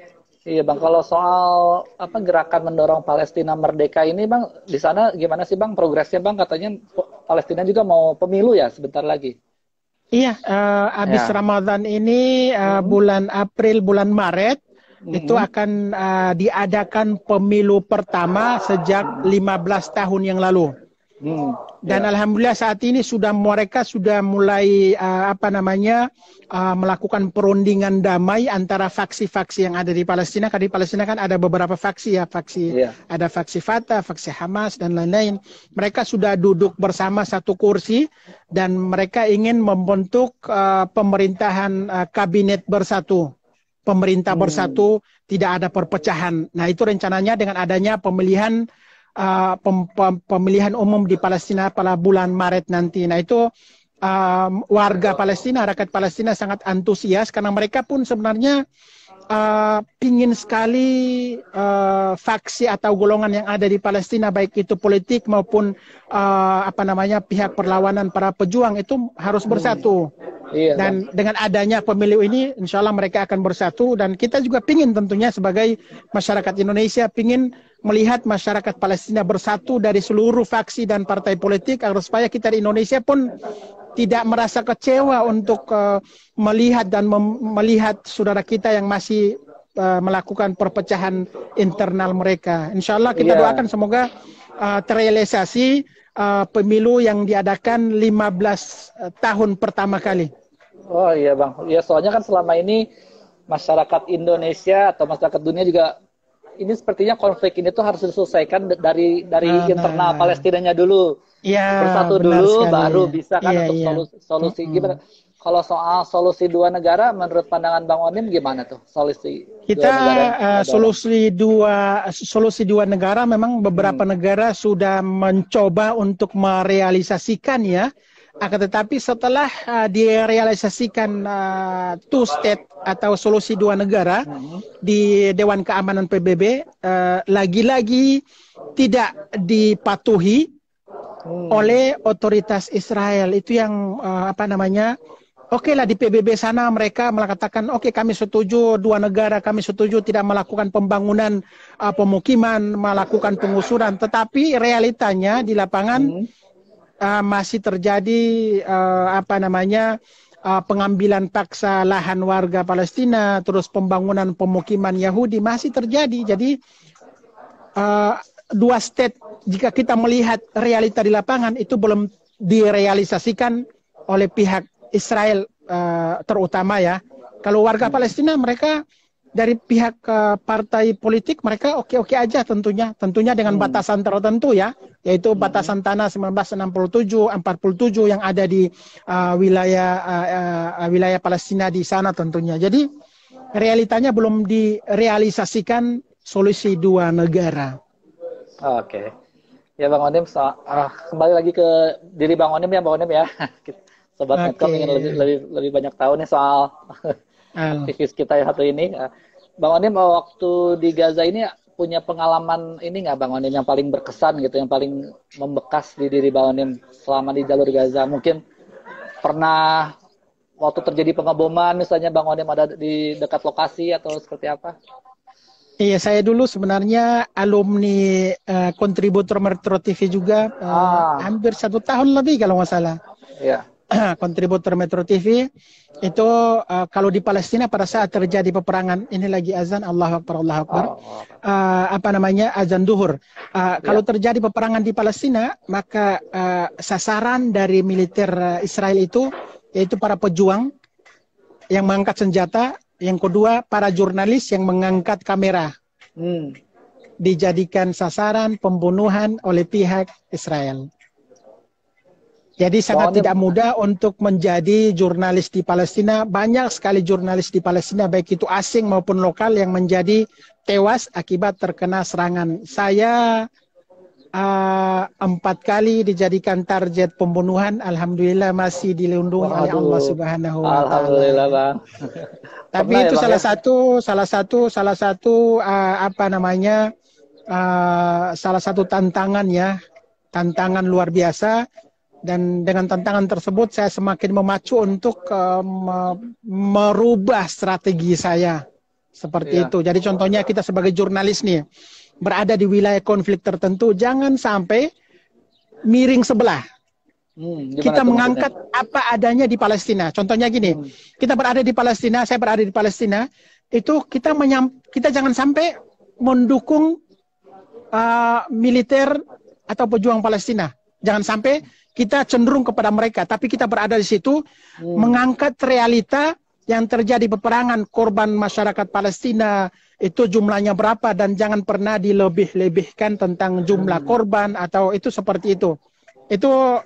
Iya, Bang. Kalau soal gerakan mendorong Palestina merdeka ini, Bang, di sana gimana sih, Bang, progresnya, Bang? Katanya Palestina juga mau pemilu ya sebentar lagi. Iya, habis Ramadan ini bulan April, bulan Maret itu akan diadakan pemilu pertama sejak 15 tahun yang lalu. Dan alhamdulillah saat ini mereka sudah mulai melakukan perundingan damai antara faksi-faksi yang ada di Palestina. Karena di Palestina kan ada beberapa faksi ya, ada faksi Fatah, faksi Hamas dan lain-lain. Mereka sudah duduk bersama satu kursi dan mereka ingin membentuk pemerintahan kabinet bersatu. Pemerintah bersatu, tidak ada perpecahan. Nah, itu rencananya dengan adanya pemilihan umum di Palestina pada bulan Maret nanti. Nah, itu warga Palestina, rakyat Palestina sangat antusias karena mereka pun sebenarnya pingin sekali faksi atau golongan yang ada di Palestina, baik itu politik maupun pihak perlawanan para pejuang itu harus bersatu. Dan dengan adanya pemilu ini, insya Allah mereka akan bersatu. Dan kita juga pingin tentunya sebagai masyarakat Indonesia pingin melihat masyarakat Palestina bersatu dari seluruh faksi dan partai politik, agar supaya kita di Indonesia pun tidak merasa kecewa untuk melihat melihat saudara kita yang masih melakukan perpecahan internal mereka. Insya Allah kita doakan semoga terrealisasi pemilu yang diadakan 15 tahun pertama kali. Oh iya, Bang. Ya, soalnya kan selama ini masyarakat Indonesia atau masyarakat dunia juga ini sepertinya konflik ini tuh harus diselesaikan dari internal Palestinanya dulu. Bersatu dulu sekali. Baru bisa kan untuk solusi gimana? Kalau soal solusi dua negara, menurut pandangan Bang Onim gimana tuh solusi? Solusi dua negara memang beberapa negara sudah mencoba untuk merealisasikan ya. Akan tetapi setelah direalisasikan two state atau solusi dua negara di Dewan Keamanan PBB, lagi-lagi tidak dipatuhi oleh otoritas Israel. Itu yang Oke lah, di PBB sana mereka mengatakan oke, kami setuju dua negara, kami setuju tidak melakukan pembangunan pemukiman, melakukan pengusuran, tetapi realitanya di lapangan masih terjadi pengambilan paksa lahan warga Palestina, terus pembangunan pemukiman Yahudi masih terjadi. Jadi dua state, jika kita melihat realita di lapangan, itu belum direalisasikan oleh pihak Israel terutama ya. Kalau warga Palestina, mereka dari pihak partai politik, mereka oke-oke aja tentunya dengan batasan tertentu ya, yaitu batasan tanah 1967, 47 yang ada di wilayah Palestina di sana tentunya. Jadi realitanya belum direalisasikan solusi dua negara. Oke. Ya Bang Onim, kembali lagi ke diri Bang Onim ya, Bang Onim ya. Sobat Medcom ingin lebih banyak tahu nih soal aktivis kita yang satu ini. Bang Onim, waktu di Gaza ini punya pengalaman ini nggak Bang Onim yang paling berkesan gitu, yang paling membekas di diri Bang Onim selama di jalur Gaza? Mungkin pernah waktu terjadi pengeboman misalnya Bang Onim ada di dekat lokasi atau seperti apa? Iya, saya dulu sebenarnya alumni kontributor Metro TV juga, hampir 1 tahun lebih kalau nggak salah. Iya. Kontributor Metro TV itu kalau di Palestina pada saat terjadi peperangan, ini lagi azan, Allahu Akbar, Allahu Akbar, azan duhur. Kalau terjadi peperangan di Palestina, maka sasaran dari militer Israel itu yaitu para pejuang yang mengangkat senjata. Yang kedua, para jurnalis yang mengangkat kamera dijadikan sasaran pembunuhan oleh pihak Israel. Jadi sangat tidak mudah untuk menjadi jurnalis di Palestina. Banyak sekali jurnalis di Palestina, baik itu asing maupun lokal, yang menjadi tewas akibat terkena serangan. Saya 4 kali dijadikan target pembunuhan. Alhamdulillah masih dilindungi oleh Allah Subhanahu wa Ta'ala. Alhamdulillah Bang. Tapi itu salah satu salah satu tantangan ya, tantangan luar biasa. Dan dengan tantangan tersebut saya semakin memacu untuk merubah strategi saya seperti itu. Jadi contohnya kita sebagai jurnalis nih berada di wilayah konflik tertentu, jangan sampai miring sebelah. Kita mengangkat apa adanya di Palestina. Contohnya gini, kita berada di Palestina, saya berada di Palestina, itu kita jangan sampai mendukung militer atau pejuang Palestina. Jangan sampai kita cenderung kepada mereka, tapi kita berada di situ mengangkat realita yang terjadi peperangan, korban masyarakat Palestina itu jumlahnya berapa, dan jangan pernah dilebih-lebihkan tentang jumlah korban atau itu seperti itu. Itu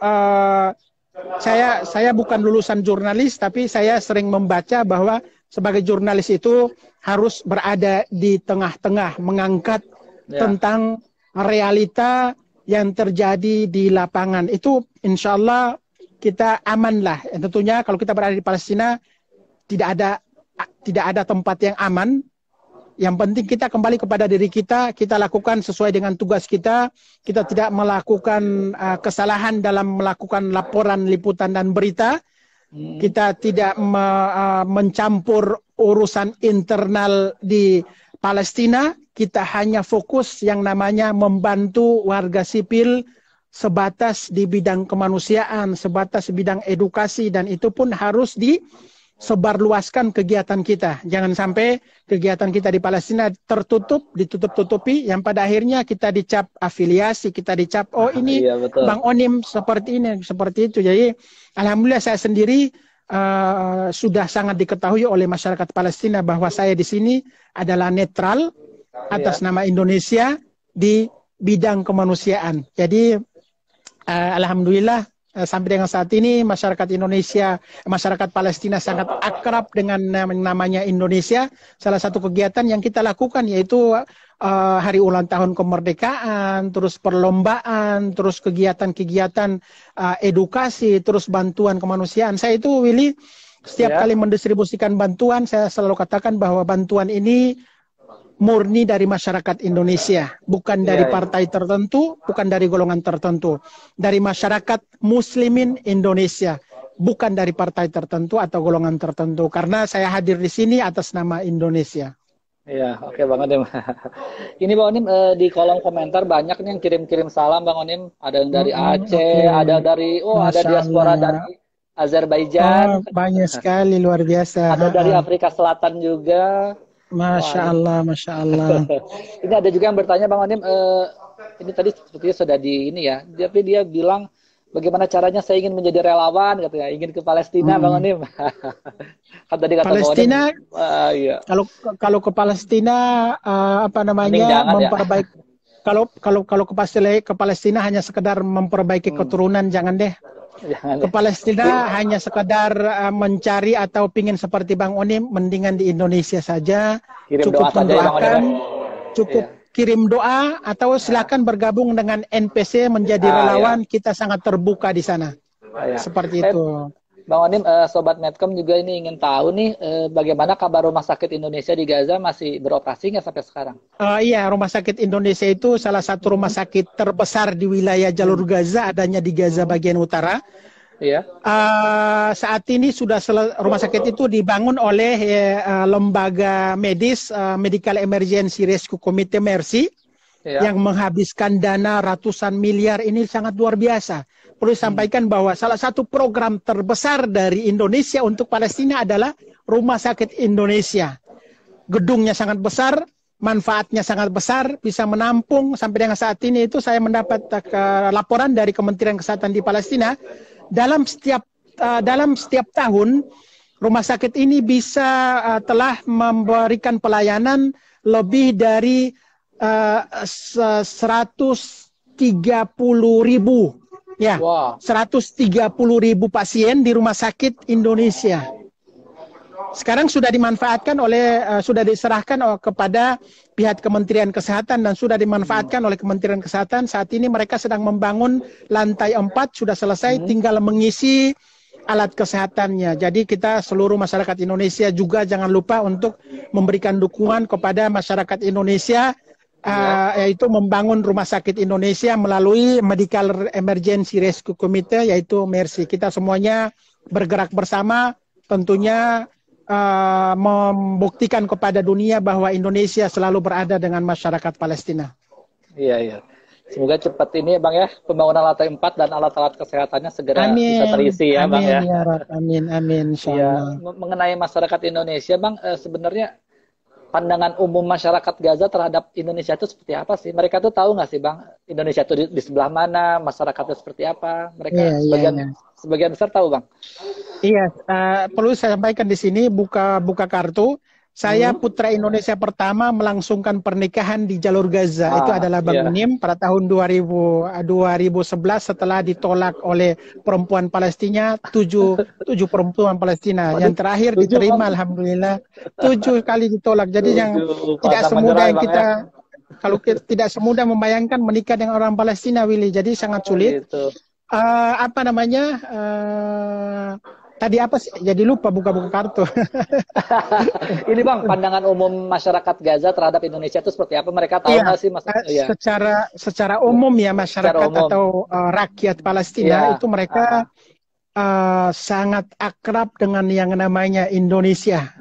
saya bukan lulusan jurnalis, tapi saya sering membaca bahwa sebagai jurnalis itu harus berada di tengah-tengah, mengangkat tentang realita yang terjadi di lapangan. Itu insya Allah kita aman lah. Tentunya kalau kita berada di Palestina tidak ada tempat yang aman. Yang penting kita kembali kepada diri kita, kita lakukan sesuai dengan tugas kita, kita tidak melakukan kesalahan dalam melakukan laporan, liputan, dan berita. Kita tidak mencampur urusan internal di Palestina, kita hanya fokus yang namanya membantu warga sipil sebatas di bidang kemanusiaan, sebatas di bidang edukasi, dan itu pun harus disebarluaskan kegiatan kita. Jangan sampai kegiatan kita di Palestina ditutup-tutupi, yang pada akhirnya kita dicap afiliasi, kita dicap, oh ini Bang Onim seperti ini, seperti itu. Jadi alhamdulillah saya sendiri sudah sangat diketahui oleh masyarakat Palestina bahwa saya di sini adalah netral atas nama Indonesia di bidang kemanusiaan. Jadi alhamdulillah sampai dengan saat ini masyarakat Indonesia, masyarakat Palestina sangat akrab dengan namanya Indonesia. Salah satu kegiatan yang kita lakukan yaitu hari ulang tahun kemerdekaan, terus perlombaan, terus kegiatan-kegiatan edukasi, terus bantuan kemanusiaan. Saya itu Willy setiap kali mendistribusikan bantuan, saya selalu katakan bahwa bantuan ini murni dari masyarakat Indonesia, bukan dari partai tertentu, bukan dari golongan tertentu, dari masyarakat muslimin Indonesia, bukan dari partai tertentu atau golongan tertentu, karena saya hadir di sini atas nama Indonesia. Iya, oke Bang Onim. Ini Bang Onim di kolom komentar banyak nih yang kirim-kirim salam Bang Onim, ada yang dari Aceh, ada dari ada diaspora dari Azerbaijan, banyak sekali, luar biasa. Ada dari Afrika Selatan juga. Masya Allah, Masya Allah. Ini ada juga yang bertanya Bang Onim, ini tadi sepertinya sudah di ini ya, tapi dia bilang bagaimana caranya saya ingin menjadi relawan katanya, ingin ke Palestina Bang Onim. Kan tadi kata Palestina, Bang Onim, iya. kalau ke Palestina apa Mending namanya jangan ya. memperbaiki, kalau ke Palestina hanya sekedar memperbaiki keturunan, jangan deh. Jangan Ke ya. Palestina hanya sekadar mencari atau pingin seperti Bang Onim, mendingan di Indonesia saja. Kirim Cukup doa saja ya, Bang Onim, mendoakan, ya. cukup Iya. kirim doa, atau silakan bergabung dengan NPC menjadi relawan. Kita sangat terbuka di sana. Iya. Seperti itu. Bang Onim, Sobat Medcom juga ini ingin tahu nih, bagaimana kabar rumah sakit Indonesia di Gaza, masih beroperasi nggak sampai sekarang? Iya, Rumah Sakit Indonesia itu salah satu rumah sakit terbesar di wilayah jalur Gaza, adanya di Gaza bagian utara. Iya. Saat ini rumah sakit itu dibangun oleh lembaga medis, Medical Emergency Rescue Committee (MERSI), yang menghabiskan dana ratusan miliar. Ini sangat luar biasa. Perlu disampaikan bahwa salah satu program terbesar dari Indonesia untuk Palestina adalah Rumah Sakit Indonesia. Gedungnya sangat besar, manfaatnya sangat besar, bisa menampung. Sampai dengan saat ini itu saya mendapat laporan dari Kementerian Kesehatan di Palestina, dalam setiap tahun rumah sakit ini bisa telah memberikan pelayanan lebih dari 130.000 ya, 130.000 pasien di rumah sakit Indonesia. Sekarang sudah dimanfaatkan sudah diserahkan kepada pihak Kementerian Kesehatan dan sudah dimanfaatkan oleh Kementerian Kesehatan. Saat ini mereka sedang membangun lantai 4, sudah selesai, tinggal mengisi alat kesehatannya. Jadi kita seluruh masyarakat Indonesia juga jangan lupa untuk memberikan dukungan kepada masyarakat Indonesia, yaitu membangun Rumah Sakit Indonesia melalui Medical Emergency Rescue Committee, yaitu MERSI. Kita semuanya bergerak bersama, tentunya membuktikan kepada dunia bahwa Indonesia selalu berada dengan masyarakat Palestina. Iya. Semoga cepat ini Bang ya, pembangunan lantai 4 dan alat-alat kesehatannya segera bisa terisi ya Bang ya. Amin. Ya, mengenai masyarakat Indonesia Bang, sebenarnya pandangan umum masyarakat Gaza terhadap Indonesia itu seperti apa sih? Mereka tuh tahu nggak sih Bang, Indonesia itu di sebelah mana, masyarakatnya seperti apa? Mereka sebagian besar tahu Bang. Iya, perlu saya sampaikan di sini, buka kartu. Saya putra Indonesia pertama melangsungkan pernikahan di jalur Gaza. Itu adalah Bang Onim pada tahun 2011 setelah ditolak oleh perempuan Palestina, 7 perempuan Palestina. Yang terakhir diterima, alhamdulillah. 7 kali ditolak. Jadi yang tidak semudah yang kita, kalau tidak semudah membayangkan menikah dengan orang Palestina, Willy. Jadi sangat sulit. Tadi apa sih? Jadi lupa buka-buka kartu. Ini Bang, pandangan umum masyarakat Gaza terhadap Indonesia itu seperti apa? Mereka tahu nggak sih Mas? Secara umum ya, masyarakat atau rakyat Palestina itu mereka sangat akrab dengan yang namanya Indonesia.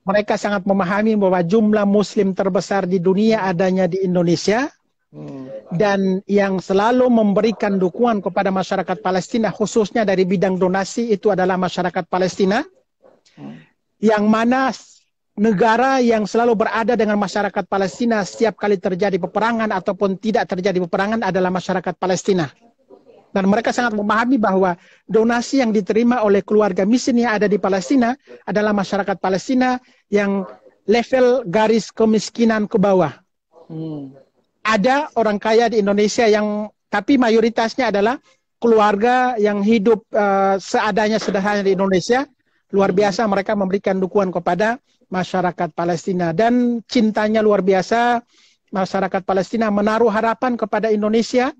Mereka sangat memahami bahwa jumlah Muslim terbesar di dunia adanya di Indonesia. Dan yang selalu memberikan dukungan kepada masyarakat Palestina, khususnya dari bidang donasi, itu adalah masyarakat Palestina. Yang mana negara yang selalu berada dengan masyarakat Palestina setiap kali terjadi peperangan ataupun tidak terjadi peperangan adalah masyarakat Palestina. Dan mereka sangat memahami bahwa donasi yang diterima oleh keluarga miskin yang ada di Palestina adalah masyarakat Palestina yang level garis kemiskinan ke bawah. Ada orang kaya di Indonesia tapi mayoritasnya adalah keluarga yang hidup seadanya sederhana di Indonesia. Luar biasa mereka memberikan dukungan kepada masyarakat Palestina. Dan cintanya luar biasa, masyarakat Palestina menaruh harapan kepada Indonesia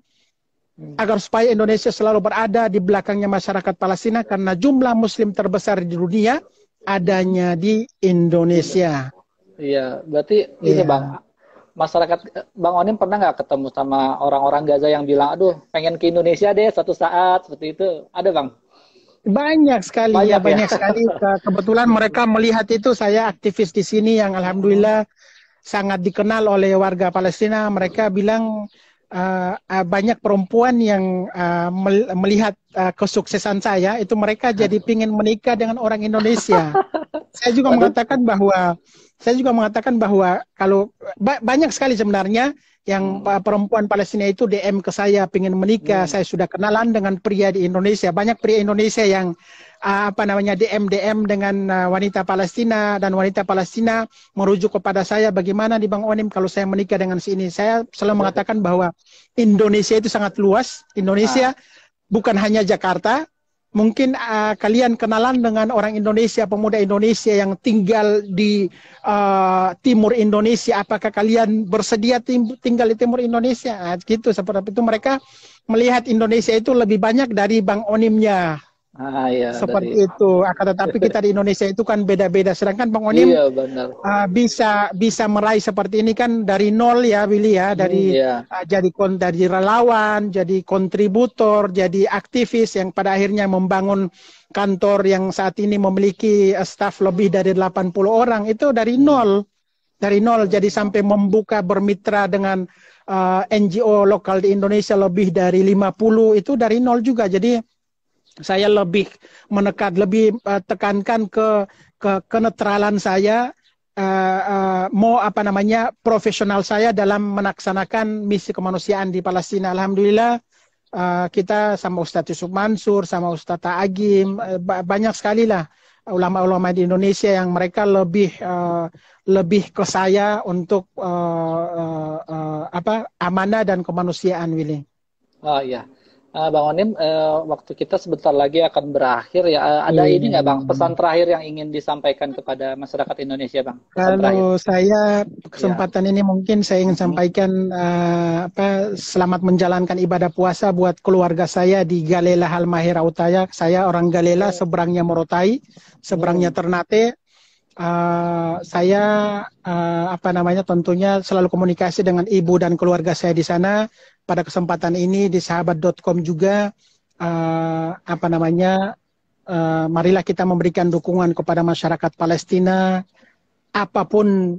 agar supaya Indonesia selalu berada di belakangnya masyarakat Palestina, karena jumlah Muslim terbesar di dunia adanya di Indonesia. Iya, berarti ini Bang, masyarakat Bang Onim pernah nggak ketemu sama orang-orang Gaza yang bilang, aduh pengen ke Indonesia deh suatu saat seperti itu? Ada Bang? Banyak sekali. Banyak sekali. Kebetulan mereka melihat itu, saya aktivis di sini yang alhamdulillah sangat dikenal oleh warga Palestina. Mereka bilang banyak perempuan yang melihat kesuksesan saya, itu mereka jadi pingin menikah dengan orang Indonesia. Saya juga mengatakan bahwa kalau banyak sekali sebenarnya yang perempuan Palestina itu DM ke saya pengen menikah. Saya sudah kenalan dengan pria di Indonesia. Banyak pria Indonesia yang DM dengan wanita Palestina, dan wanita Palestina merujuk kepada saya, bagaimana di Bang Onim kalau saya menikah dengan si ini. Saya selalu mengatakan bahwa Indonesia itu sangat luas. Indonesia bukan hanya Jakarta. Mungkin kalian kenalan dengan orang Indonesia, pemuda Indonesia yang tinggal di timur Indonesia. Apakah kalian bersedia tinggal di timur Indonesia? Gitu, seperti itu. Mereka melihat Indonesia itu lebih banyak dari Bang Onimnya. Iya, Seperti itu. Akan tetapi kita di Indonesia itu kan beda-beda. Sedangkan Bang Onim benar. bisa meraih seperti ini kan dari nol ya, Willy ya. Dari dari relawan, jadi kontributor, jadi aktivis yang pada akhirnya membangun kantor yang saat ini memiliki staf lebih dari 80 orang. Itu dari nol. Dari nol. Jadi sampai membuka bermitra dengan NGO lokal di Indonesia lebih dari 50. Itu dari nol juga. Jadi saya lebih menekan, lebih tekankan ke kenetralan saya, profesional saya dalam melaksanakan misi kemanusiaan di Palestina. Alhamdulillah kita sama Ustadz Yusuf Mansur, sama Ustadz Agim, banyak sekali lah ulama-ulama di Indonesia yang mereka lebih ke saya untuk amanah dan kemanusiaan, Willy. Oh iya. Bang Onim, waktu kita sebentar lagi akan berakhir ya. Ada ini nggak Bang, pesan terakhir yang ingin disampaikan kepada masyarakat Indonesia, Bang? Kalau saya kesempatan ini mungkin saya ingin sampaikan selamat menjalankan ibadah puasa buat keluarga saya di Galela Halmahera Utara. Saya orang Galela, seberangnya Morotai, seberangnya Ternate. Saya tentunya selalu komunikasi dengan ibu dan keluarga saya di sana. Pada kesempatan ini di sahabat.com juga marilah kita memberikan dukungan kepada masyarakat Palestina, apapun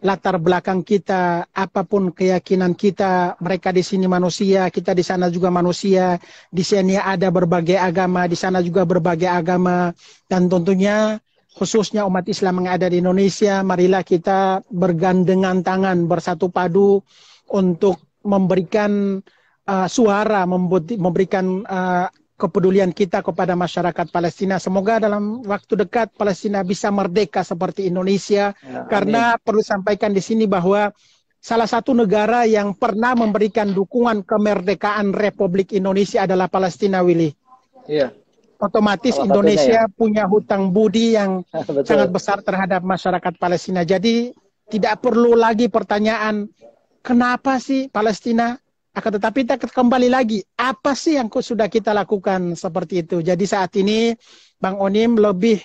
latar belakang kita, apapun keyakinan kita. Mereka di sini manusia, kita di sana juga manusia. Di sini ada berbagai agama, di sana juga berbagai agama, dan tentunya khususnya umat Islam yang ada di Indonesia, marilah kita bergandengan tangan, bersatu padu untuk memberikan suara, memberikan kepedulian kita kepada masyarakat Palestina. Semoga dalam waktu dekat Palestina bisa merdeka seperti Indonesia. Karena perlu sampaikan di sini bahwa salah satu negara yang pernah memberikan dukungan kemerdekaan Republik Indonesia adalah Palestina, Willy. Iya. Otomatis Indonesia punya hutang budi yang sangat besar terhadap masyarakat Palestina. Jadi tidak perlu lagi pertanyaan, kenapa sih Palestina? Akan tetapi kita kembali lagi, apa sih yang sudah kita lakukan seperti itu? Jadi saat ini Bang Onim lebih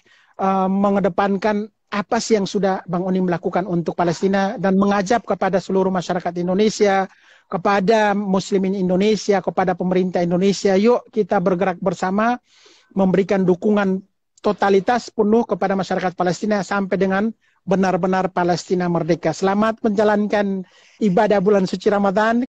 mengedepankan apa sih yang sudah Bang Onim lakukan untuk Palestina, dan mengajak kepada seluruh masyarakat Indonesia, kepada muslimin Indonesia, kepada pemerintah Indonesia, yuk kita bergerak bersama memberikan dukungan totalitas penuh kepada masyarakat Palestina sampai dengan benar-benar Palestina merdeka. Selamat menjalankan ibadah bulan suci Ramadan.